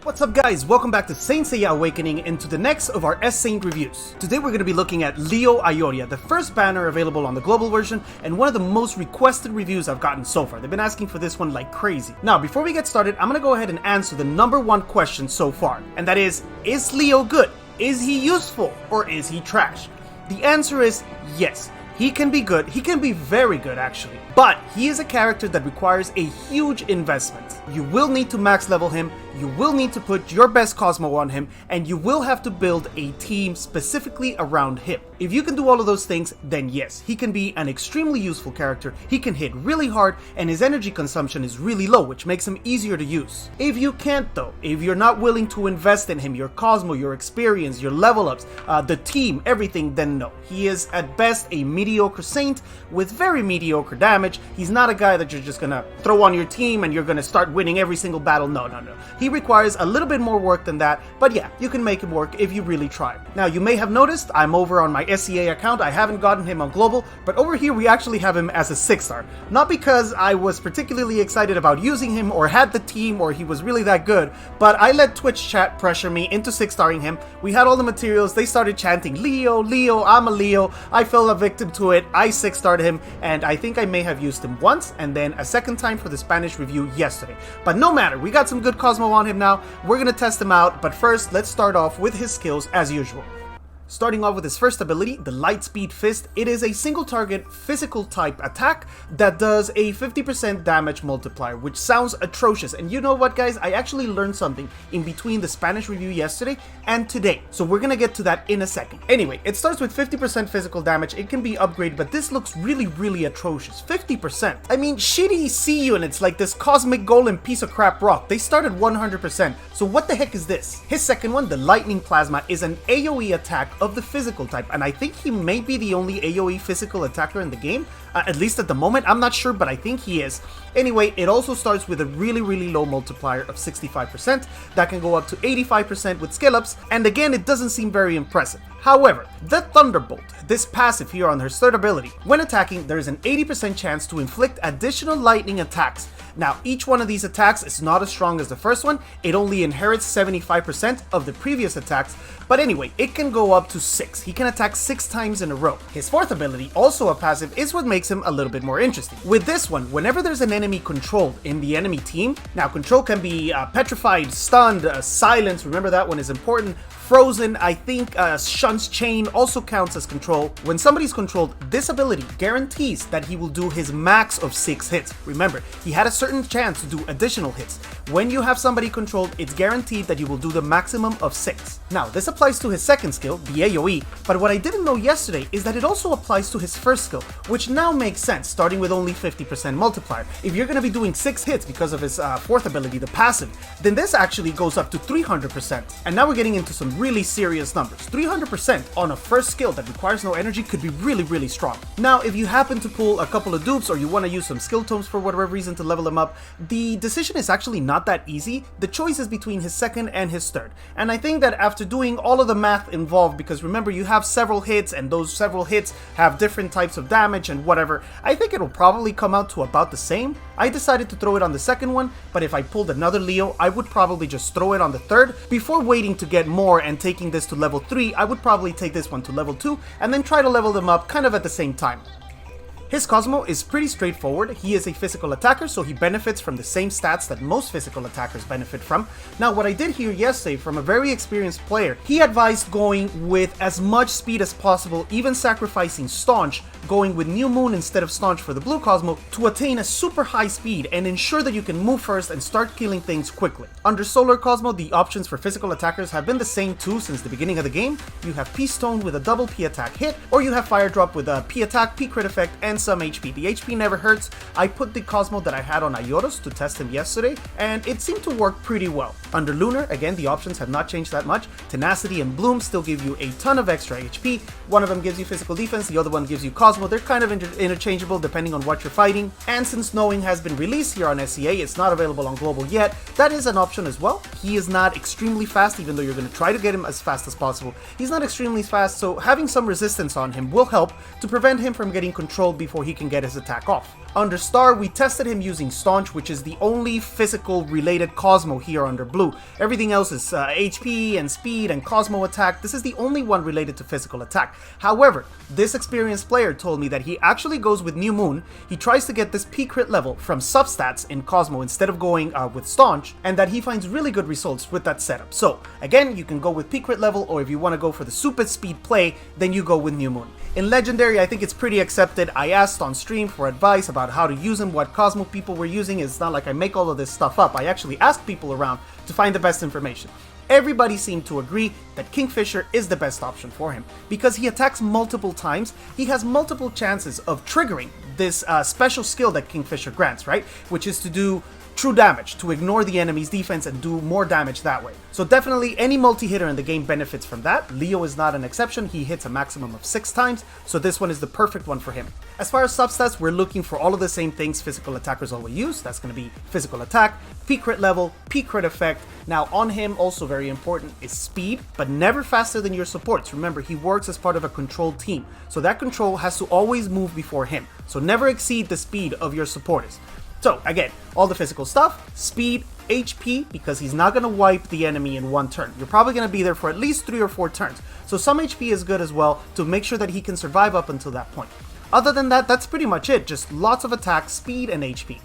What's up guys, welcome back to Saint Seiya Awakening and to the next of our S-Saint reviews. Today we're going to be looking at AIOLIA, the first banner available on the global version and one of the most requested reviews I've gotten so far. They've been asking for this one like crazy. Now before we get started, I'm going to go ahead and answer the number one question so far, and that is Leo good? Is he useful? Or is he trash? The answer is yes. He can be good, he can be very good actually, but he is a character that requires a huge investment. You will need to max level him, you will need to put your best Cosmo on him, and you will have to build a team specifically around him. If you can do all of those things, then yes, he can be an extremely useful character, he can hit really hard, and his energy consumption is really low, which makes him easier to use. If you can't though, if you're not willing to invest in him, your Cosmo, your experience, your level ups, the team, everything, then no. He is at best a mediocre saint with very mediocre damage. He's not a guy that you're just gonna throw on your team and you're gonna start winning every single battle. No. He requires a little bit more work than that, but yeah, you can make him work if you really try. Now you may have noticed I'm over on my SEA account. I haven't gotten him on global, but over here we actually have him as a 6-star. Not because I was particularly excited about using him or had the team or he was really that good, but I let Twitch chat pressure me into 6-starring him. We had all the materials, they started chanting Leo, Leo, I'm a Leo. I fell a victim to it, I 6-starred him, and I think I may have used him once and then a second time for the Spanish review yesterday. But no matter, we got some good Cosmo on him now, we're gonna test him out, but first let's start off with his skills as usual. Starting off with his first ability, the Lightspeed Fist, it is a single target physical type attack that does a 50% damage multiplier, which sounds atrocious. And you know what guys, I actually learned something in between the Spanish review yesterday and today, so we're gonna get to that in a second. Anyway, it starts with 50% physical damage, it can be upgraded, but this looks really atrocious. 50%. I mean, shitty C units like this Cosmic Golem piece of crap rock, they start at 100%, so what the heck is this? His second one, the Lightning Plasma, is an AoE attack of the physical type, and I think he may be the only AoE physical attacker in the game, at least at the moment. I'm not sure, but I think he is. Anyway, it also starts with a really low multiplier of 65% that can go up to 85% with skill ups, and again, it doesn't seem very impressive. However, the Thunderbolt, this passive here on her third ability, when attacking, there is an 80% chance to inflict additional lightning attacks. Now, each one of these attacks is not as strong as the first one, it only inherits 75% of the previous attacks, but anyway, it can go up to 6. He can attack 6 times in a row. His fourth ability, also a passive, is what makes him a little bit more interesting. With this one, whenever there's an enemy controlled in the enemy team, now control can be petrified, stunned, silence, remember that one is important, frozen, I think Shun's Chain also counts as control. When somebody's controlled, this ability guarantees that he will do his max of 6 hits. Remember, he had a certain chance to do additional hits. When you have somebody controlled, it's guaranteed that you will do the maximum of 6. Now, this applies to his second skill, the AoE, but what I didn't know yesterday is that it also applies to his first skill, which now makes sense, starting with only 50% multiplier. If you're going to be doing 6 hits because of his fourth ability, the passive, then this actually goes up to 300%. And now we're getting into some really serious numbers. 300% on a first skill that requires no energy could be really strong. Now, if you happen to pull a couple of dupes or you want to use some skill tomes for whatever reason to level him up, the decision is actually not that easy. The choice is between his second and his third. And I think that after doing all of the math involved, because remember you have several hits and those several hits have different types of damage and whatever, I think it'll probably come out to about the same. I decided to throw it on the second one, but if I pulled another Leo, I would probably just throw it on the third. Before waiting to get more and taking this to level 3, I would probably take this one to level 2 and then try to level them up kind of at the same time. His Cosmo is pretty straightforward. He is a physical attacker, so he benefits from the same stats that most physical attackers benefit from. Now, what I did hear yesterday from a very experienced player, he advised going with as much speed as possible, even sacrificing Staunch, going with New Moon instead of Staunch for the blue Cosmo to attain a super high speed and ensure that you can move first and start killing things quickly. Under Solar Cosmo, the options for physical attackers have been the same too since the beginning of the game. You have P Stone with a double P attack hit, or you have Fire Drop with a P attack, P crit effect, and some HP. The HP never hurts. I put the Cosmo that I had on Ioros to test him yesterday, and it seemed to work pretty well. Under Lunar, again, the options have not changed that much. Tenacity and Bloom still give you a ton of extra HP. One of them gives you physical defense, the other one gives you Cosmo. They're kind of interchangeable depending on what you're fighting. And since Knowing has been released here on SEA, it's not available on global yet, that is an option as well. He is not extremely fast, even though you're going to try to get him as fast as possible. He's not extremely fast, so having some resistance on him will help to prevent him from getting controlled before he can get his attack off. Under Star, we tested him using Staunch, which is the only physical related Cosmo here under Blue. Everything else is HP and Speed and Cosmo Attack. This is the only one related to physical attack. However, this experienced player told me that he actually goes with New Moon. He tries to get this P crit level from substats in Cosmo instead of going with Staunch, and that he finds really good results with that setup. So again, you can go with P crit level, or if you want to go for the super speed play, then you go with New Moon. In Legendary, I think it's pretty accepted. I asked on stream for advice about how to use him, what Cosmo people were using. It's not like I make all of this stuff up. I actually asked people around to find the best information. Everybody seemed to agree that Kingfisher is the best option for him. Because he attacks multiple times, he has multiple chances of triggering this special skill that Kingfisher grants, right? Which is to do true damage, to ignore the enemy's defense and do more damage that way. So definitely any multi-hitter in the game benefits from that. Leo is not an exception. He hits a maximum of 6 times, so this one is the perfect one for him. As far as substats, we're looking for all of the same things physical attackers always use. That's going to be physical attack, P crit level, P crit effect. Now on him, also very important, is speed, but never faster than your supports. Remember, he works as part of a controlled team, so that control has to always move before him. So never exceed the speed of your supporters. So again, all the physical stuff, speed, HP, because he's not going to wipe the enemy in one turn. You're probably going to be there for at least 3 or 4 turns. So some HP is good as well to make sure that he can survive up until that point. Other than that, that's pretty much it. Just lots of attack, speed, and HP.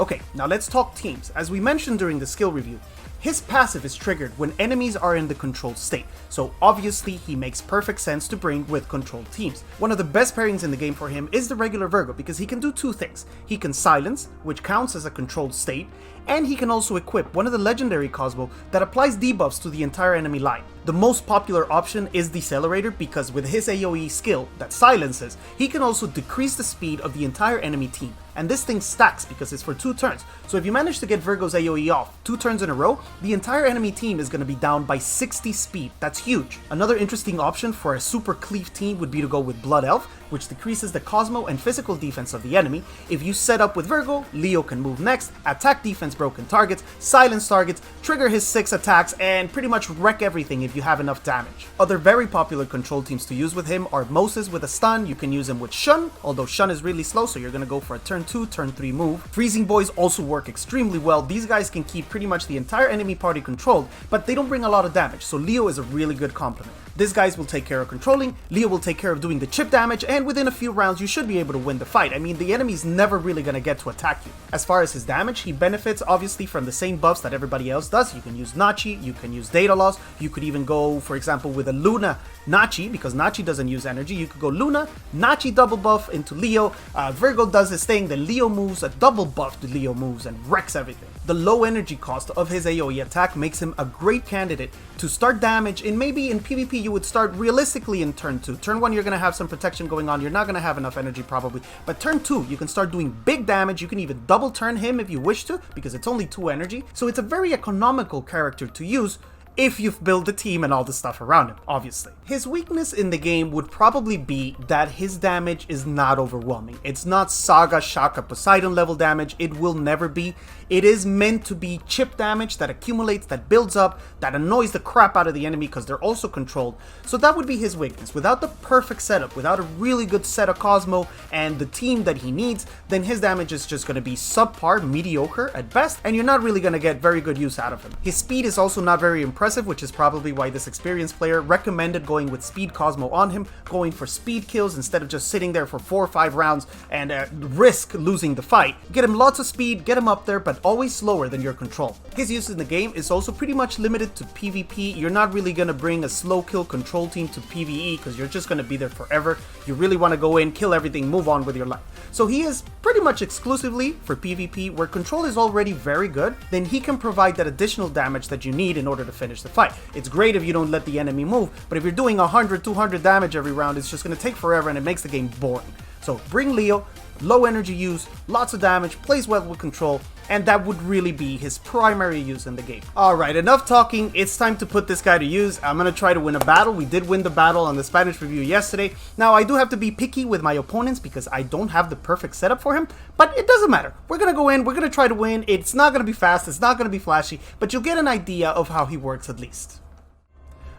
Okay, now let's talk teams. As we mentioned during the skill review, his passive is triggered when enemies are in the controlled state, so obviously he makes perfect sense to bring with controlled teams. One of the best pairings in the game for him is the regular Virgo, because he can do 2 things. He can silence, which counts as a controlled state, and he can also equip one of the legendary Cosmo that applies debuffs to the entire enemy line. The most popular option is Decelerator, because with his AoE skill that silences, he can also decrease the speed of the entire enemy team. And this thing stacks because it's for 2 turns. So if you manage to get Virgo's AoE off 2 turns in a row, the entire enemy team is going to be down by 60 speed. That's huge. Another interesting option for a super cleave team would be to go with Blood Elf, which decreases the Cosmo and physical defense of the enemy. If you set up with Virgo, Leo can move next, attack defense broken targets, silence targets, trigger his 6 attacks, and pretty much wreck everything if you have enough damage. Other very popular control teams to use with him are Moses with a stun. You can use him with Shun, although Shun is really slow, so you're going to go for a turn 2, turn 3 move. Freezing Boys also work extremely well. These guys can keep pretty much the entire enemy party controlled, but they don't bring a lot of damage, so Leo is a really good complement. These guys will take care of controlling, Leo will take care of doing the chip damage, and within a few rounds you should be able to win the fight. I mean, the enemy's never really going to get to attack you. As far as his damage, he benefits obviously from the same buffs that everybody else does. You can use Nachi, you can use Data Loss, you could even go, for example, with a Luna Nachi, because Nachi doesn't use energy. You could go Luna, Nachi double buff into Leo, Virgo does his thing, then Leo moves, a double buff to Leo moves, and wrecks everything. The low energy cost of his AoE attack makes him a great candidate to start damage in PvP you would start realistically in turn 2. Turn 1 you're going to have some protection going on, you're not going to have enough energy probably, but turn 2 you can start doing big damage. You can even double turn him if you wish to, because it's only 2 energy, so it's a very economical character to use if you've built the team and all the stuff around him, obviously. His weakness in the game would probably be that his damage is not overwhelming. It's not Saga, Shaka, Poseidon level damage. It will never be. It is meant to be chip damage that accumulates, that builds up, that annoys the crap out of the enemy because they're also controlled. So that would be his weakness. Without the perfect setup, without a really good set of Cosmo and the team that he needs, then his damage is just going to be subpar, mediocre at best, and you're not really going to get very good use out of him. His speed is also not very impressive, which is probably why this experienced player recommended going with Speed Cosmo on him, going for speed kills instead of just sitting there for 4 or 5 rounds and risk losing the fight. Get him lots of speed, get him up there, but always slower than your control. His use in the game is also pretty much limited to PvP. You're not really going to bring a slow kill control team to PvE because you're just going to be there forever. You really want to go in, kill everything, move on with your life. So he is pretty much exclusively for PvP, where control is already very good. Then he can provide that additional damage that you need in order to finish the fight. It's great if you don't let the enemy move, but if you're doing 100, 200 damage every round, it's just going to take forever and it makes the game boring. So bring Leo, low energy use, lots of damage, plays well with control, and that would really be his primary use in the game. Alright, enough talking, it's time to put this guy to use. I'm gonna try to win a battle. We did win the battle on the Spanish review yesterday. Now, I do have to be picky with my opponents because I don't have the perfect setup for him, but it doesn't matter. We're gonna go in, we're gonna try to win. It's not gonna be fast, it's not gonna be flashy, but you'll get an idea of how he works at least.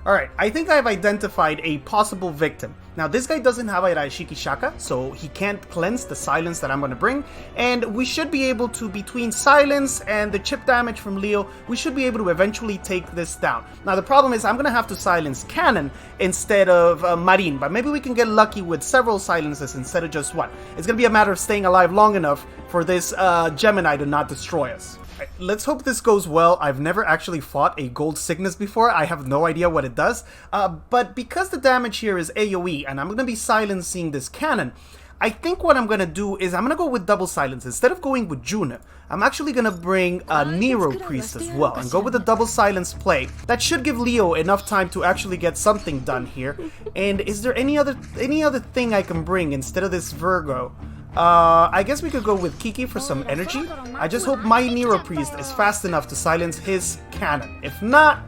Alright, I think I've identified a possible victim. Now, this guy doesn't have Iraishiki Shaka, so he can't cleanse the silence that I'm going to bring, and we should be able to, between silence and the chip damage from Leo, we should be able to eventually take this down. Now, the problem is I'm going to have to silence Cannon instead of Marin, but maybe we can get lucky with several silences instead of just one. It's going to be a matter of staying alive long enough for this Gemini to not destroy us. Right, let's hope this goes well. I've never actually fought a Gold Cygnus before. I have no idea what it does. But because the damage here is AoE, and I'm going to be silencing this cannon, I think what I'm going to do is I'm going to go with double silence. Instead of going with Juna, I'm actually going to bring a Nero Priest as well and go with a double silence play. That should give Leo enough time to actually get something done here. And is there any other thing I can bring instead of this Virgo? I guess we could go with Kiki for some energy. I just hope my Nero Priest is fast enough to silence his cannon. If not,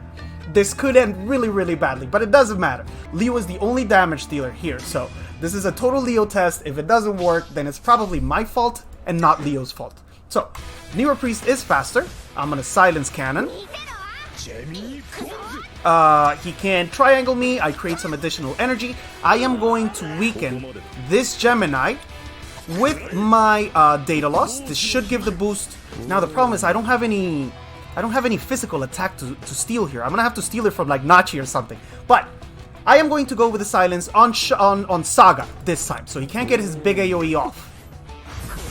this could end really, really badly, but it doesn't matter. Leo is the only damage dealer here, so this is a total Leo test. If it doesn't work, then it's probably my fault and not Leo's fault. So, Nero Priest is faster. I'm gonna silence cannon. He can triangle me. I create some additional energy. I am going to weaken this Gemini with my data loss. This should give the boost. Now the problem is I don't have any physical attack to steal here. I'm gonna have to steal it from like Nachi or something. But I am going to go with the silence on Saga this time, so he can't get his big AoE off.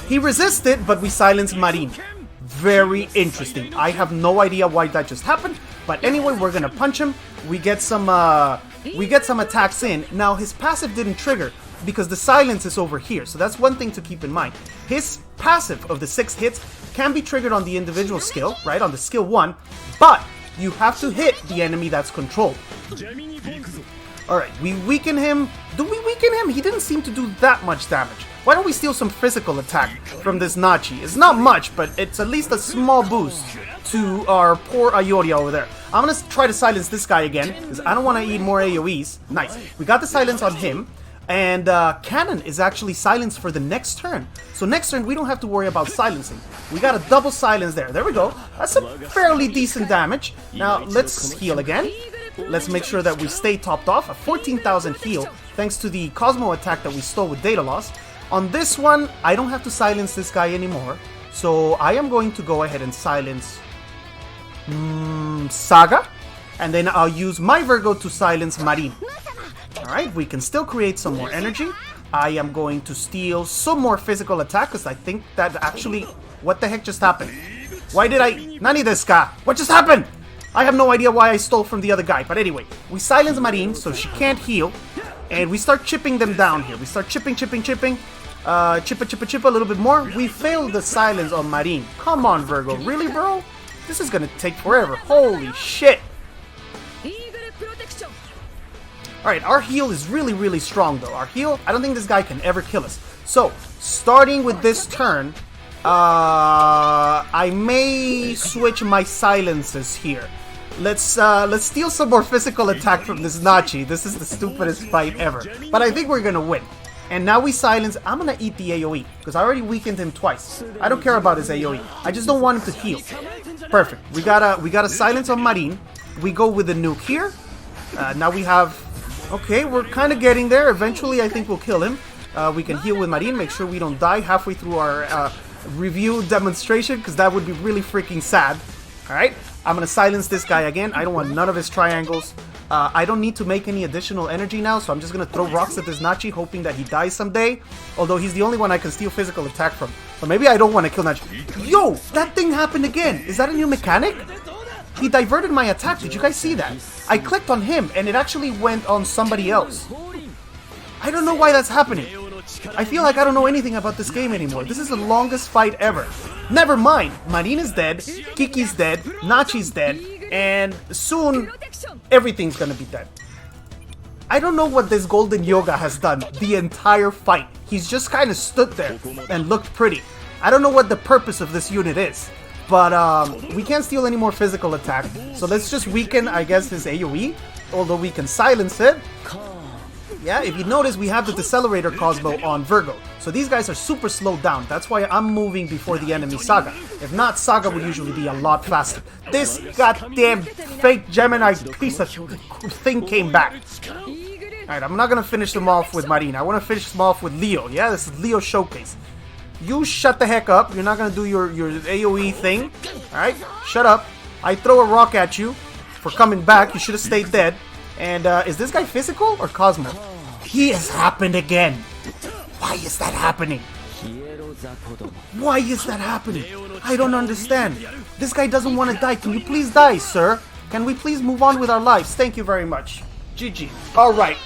He resisted, but we silenced Marin. Very interesting. I have no idea why that just happened, but anyway, we're gonna punch him. We get some attacks in. Now his passive didn't trigger because the silence is over here, so that's one thing to keep in mind. His passive of the 6 hits can be triggered on the individual skill, right, on the skill 1, but you have to hit the enemy that's controlled. Alright, we weaken him. Do we weaken him? He didn't seem to do that much damage. Why don't we steal some physical attack from this Nachi? It's not much, but it's at least a small boost to our poor AIOLIA over there. I'm gonna try to silence this guy again, because I don't want to eat more AoEs. Nice. We got the silence on him. And Cannon is actually silenced for the next turn. So next turn, we don't have to worry about silencing. We got a double silence there. There we go. That's some fairly decent damage. Now, let's heal again. Let's make sure that we stay topped off. A 14,000 heal, thanks to the Cosmo attack that we stole with data loss. On this one, I don't have to silence this guy anymore. So I am going to go ahead and silence Saga. And then I'll use my Virgo to silence Marin. Alright, we can still create some more energy. I am going to steal some more physical attack, because I think that actually... What the heck just happened? Why did I... Nani desu ka? What just happened? I have no idea why I stole from the other guy. But anyway, we silence Marin, so she can't heal. And we start chipping them down here. We start chipping. Chip a little bit more. We failed the silence on Marin. Come on, Virgo. Really, bro? This is gonna take forever. Holy shit. Alright, our heal is really, really strong though. Our heal, I don't think this guy can ever kill us. So, starting with this turn, I may switch my silences here. Let's steal some more physical attack from this Nachi. This is the stupidest fight ever. But I think we're gonna win. And now we silence. I'm gonna eat the AoE, because I already weakened him twice. I don't care about his AoE. I just don't want him to heal. Perfect. We got a silence on Marin. We go with the nuke here. Now we have... Okay, we're kind of getting there. Eventually, I think we'll kill him. We can heal with Marin, make sure we don't die halfway through our review demonstration, because that would be really freaking sad. Alright, I'm going to silence this guy again. I don't want none of his triangles. I don't need to make any additional energy now, so I'm just going to throw rocks at this Nachi, hoping that he dies someday. Although he's the only one I can steal physical attack from. So maybe I don't want to kill Nachi. Yo, that thing happened again. Is that a new mechanic? He diverted my attack. Did you guys see that? I clicked on him and it actually went on somebody else. I don't know why that's happening. I feel like I don't know anything about this game anymore. This is the longest fight ever. Never mind. Marin is dead. Kiki's dead. Nachi's dead. And soon, everything's gonna be dead. I don't know what this Golden Yoga has done the entire fight. He's just kind of stood there and looked pretty. I don't know what the purpose of this unit is. But we can't steal any more physical attack, so let's just weaken, I guess, his AoE, although we can silence it. Yeah, if you notice, we have the decelerator Cosmo on Virgo. So these guys are super slowed down. That's why I'm moving before the enemy Saga. If not, Saga would usually be a lot faster. This goddamn fake Gemini piece of thing came back. Alright, I'm not gonna finish them off with Marina. I want to finish them off with Leo. Yeah, this is Leo Showcase. You shut the heck up. You're not gonna do your AoE thing. Alright, shut up. I throw a rock at you for coming back. You should have stayed dead. And is this guy physical or Cosmo? He has happened again. Why is that happening? Why is that happening? I don't understand. This guy doesn't want to die. Can you please die, sir? Can we please move on with our lives? Thank you very much. GG. Alright,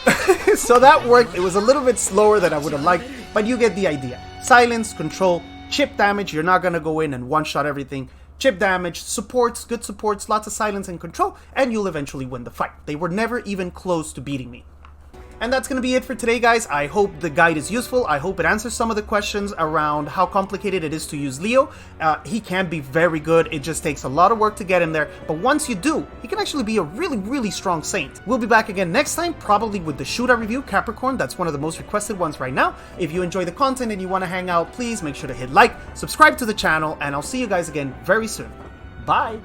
so that worked. It was a little bit slower than I would have liked, but you get the idea. Silence, control, chip damage. You're not going to go in and one-shot everything. Chip damage, supports, good supports, lots of silence and control, and you'll eventually win the fight. They were never even close to beating me. And that's going to be it for today, guys. I hope the guide is useful. I hope it answers some of the questions around how complicated it is to use Leo. He can be very good. It just takes a lot of work to get him there. But once you do, he can actually be a really, really strong saint. We'll be back again next time, probably with the shootout review, Capricorn. That's one of the most requested ones right now. If you enjoy the content and you want to hang out, please make sure to hit like, subscribe to the channel, and I'll see you guys again very soon. Bye!